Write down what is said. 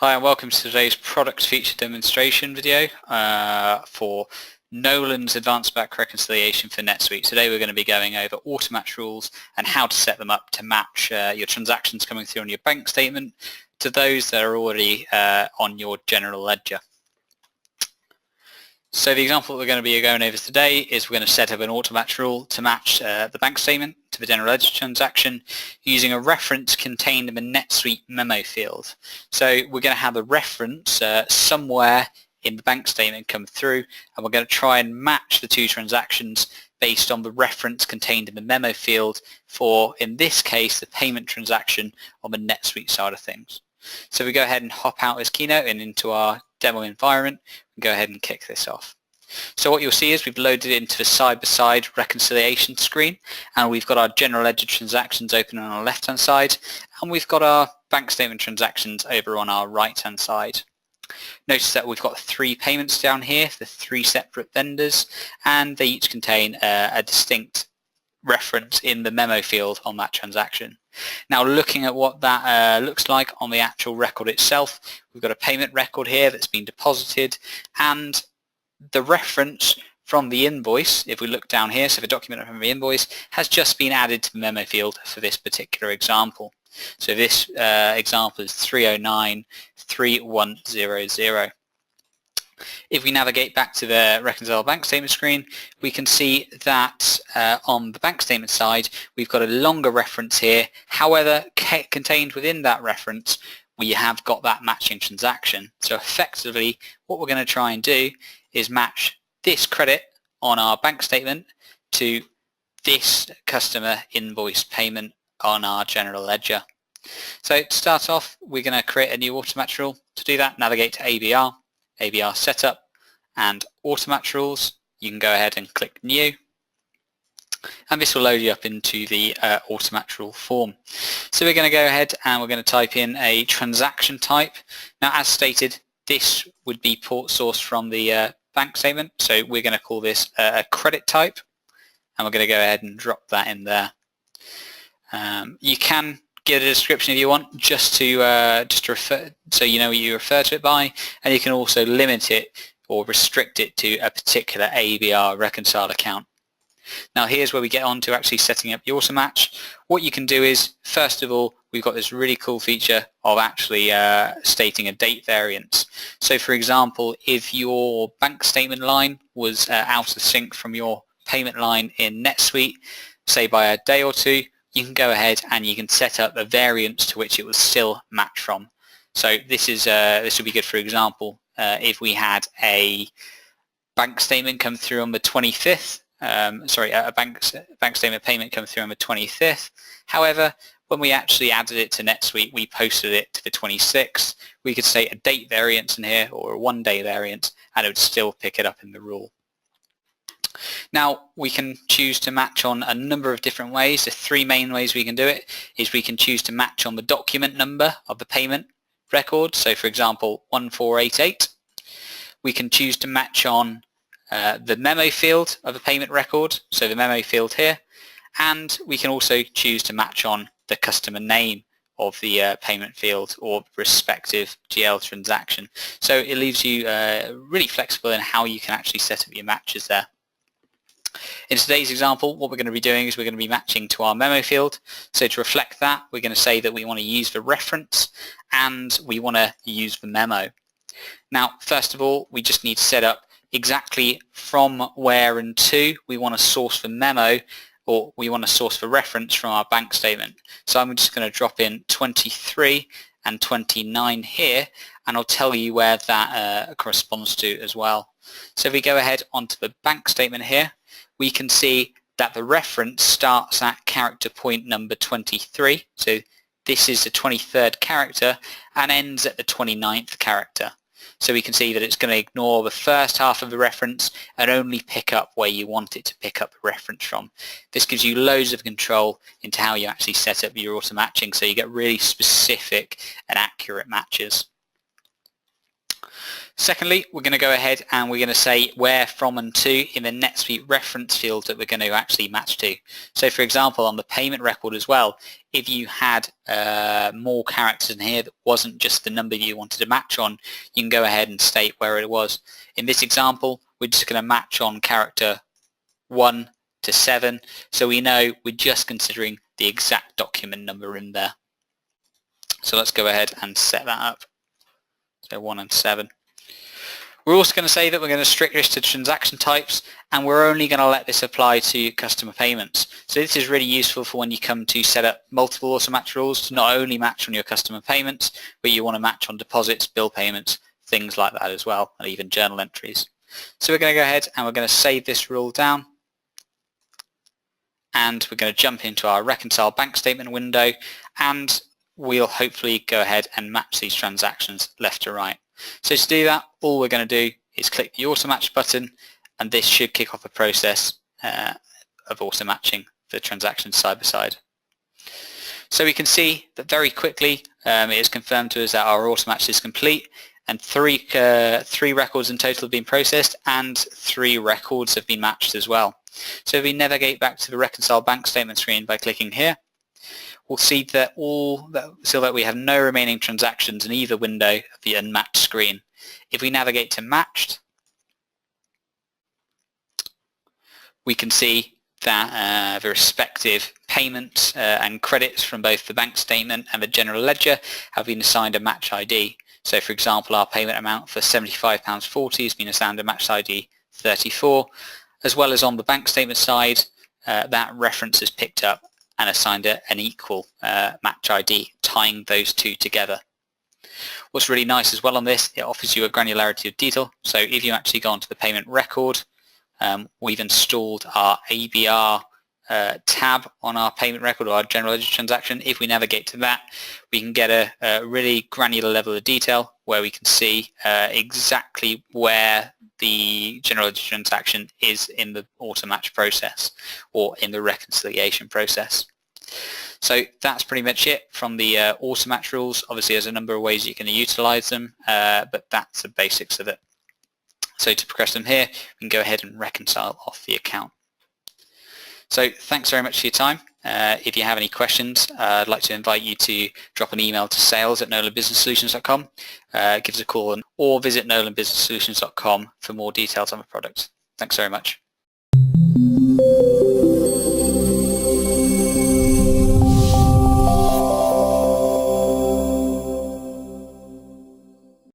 Hi and welcome to today's product feature demonstration video for Nolan's advanced back reconciliation for NetSuite. Today we're going to be going over auto-match rules and how to set them up to match your transactions coming through on your bank statement to those that are already on your general ledger. So the example that we're going to be going over today is we're going to set up an auto-match rule to match the bank statement to the general ledger transaction using a reference contained in the NetSuite memo field. So we're going to have a reference somewhere in the bank statement come through, and we're going to try and match the two transactions based on the reference contained in the memo field for, in this case, the payment transaction on the NetSuite side of things. So we go ahead and hop out this keynote and into our demo environment and go ahead and kick this off. So what you'll see is we've loaded it into the side-by-side reconciliation screen, and we've got our general ledger transactions open on our left-hand side, and we've got our bank statement transactions over on our right-hand side. Notice that we've got 3 payments down here for 3 separate vendors, and they each contain a distinct reference in the memo field on that transaction. Now, looking at what that looks like on the actual record itself, we've got a payment record here that's been deposited, and the reference from the invoice, if we look down here, so the document from the invoice has just been added to the memo field for this particular example. So this example is 3093100. If we navigate back to the Reconcile Bank Statement screen, we can see that on the bank statement side, we've got a longer reference here. However, contained within that reference, we have got that matching transaction. So effectively, what we're going to try and do is match this credit on our bank statement to this customer invoice payment on our general ledger. So to start off, we're going to create a new auto-match rule. To do that, navigate to ABR, ABR Setup, and Auto-Match Rules. You can go ahead and click New, and this will load you up into the auto-match rule form. So we're going to go ahead and we're going to type in a transaction type. Now, as stated, this would be port sourced from the bank statement, so we're going to call this a credit type, and we're going to go ahead and drop that in there. You can give a description if you want, just to refer, so you know what you refer to it by, and you can also limit it or restrict it to a particular ABR reconcile account. Now here's where we get on to actually setting up the auto match. What you can do is, first of all, we've got this really cool feature of actually stating a date variance. So for example, if your bank statement line was out of sync from your payment line in NetSuite, say by a day or two, you can go ahead and you can set up a variance to which it was still matched from. So this would be good. For example, if we had a bank statement come through on the 25th, a bank statement payment come through on the 25th. However, when we actually added it to NetSuite, we posted it to the 26th. We could say a date variance in here or a one-day variance, and it would still pick it up in the rule. Now, we can choose to match on a number of different ways. The 3 main ways we can do it is we can choose to match on the document number of the payment record. So for example, 1488. We can choose to match on the memo field of the payment record, so the memo field here, and we can also choose to match on the customer name of the payment field or respective GL transaction. So it leaves you really flexible in how you can actually set up your matches there. In today's example, what we're going to be doing is we're going to be matching to our memo field. So to reflect that, we're going to say that we want to use the reference and we want to use the memo. Now, first of all, we just need to set up exactly from where and to we want to source the memo, or we want to source the reference from our bank statement. So I'm just going to drop in 23 and 29 here, and I'll tell you where that corresponds to as well. So if we go ahead onto the bank statement here, we can see that the reference starts at character point number 23. So this is the 23rd character and ends at the 29th character. So we can see that it's going to ignore the first half of the reference and only pick up where you want it to pick up the reference from. This gives you loads of control into how you actually set up your auto matching, so you get really specific and accurate matches. Secondly, we're going to go ahead and we're going to say where from and to in the NetSuite reference field that we're going to actually match to. So for example, on the payment record as well, if you had more characters in here that wasn't just the number you wanted to match on, you can go ahead and state where it was. In this example, we're just going to match on character 1 to 7, so we know we're just considering the exact document number in there. So let's go ahead and set that up. So 1 and 7. We're also going to say that we're going to strict this to transaction types, and we're only going to let this apply to customer payments. So this is really useful for when you come to set up multiple auto-match rules to not only match on your customer payments, but you want to match on deposits, bill payments, things like that as well, and even journal entries. So we're going to go ahead and we're going to save this rule down, and we're going to jump into our reconcile bank statement window, and we'll hopefully go ahead and match these transactions left to right. So to do that, all we're going to do is click the auto match button, and this should kick off a process of auto matching the transactions side by side. So we can see that very quickly it is confirmed to us that our auto match is complete, and three records in total have been processed and 3 records have been matched as well. So if we navigate back to the reconcile bank statement screen by clicking here, we'll see that we have no remaining transactions in either window of the unmatched screen. If we navigate to matched, we can see that the respective payments and credits from both the bank statement and the general ledger have been assigned a match ID. So for example, our payment amount for £75.40 has been assigned a match ID 34, as well as on the bank statement side, that reference is picked up and assigned an equal match ID, tying those two together. What's really nice as well on this, it offers you a granularity of detail. So if you actually go onto the payment record, we've installed our ABR tab on our payment record, or our general ledger transaction. If we navigate to that, we can get a really granular level of detail where we can see exactly where the general ledger transaction is in the auto match process or in the reconciliation process. So that's pretty much it from the auto match rules. Obviously there's a number of ways you can utilize them, but that's the basics of it. So to progress them here, we can go ahead and reconcile off the account. So thanks very much for your time. If you have any questions, I'd like to invite you to drop an email to sales@nolanbusinesssolutions.com, give us a call, or visit nolanbusinesssolutions.com for more details on the product. Thanks very much.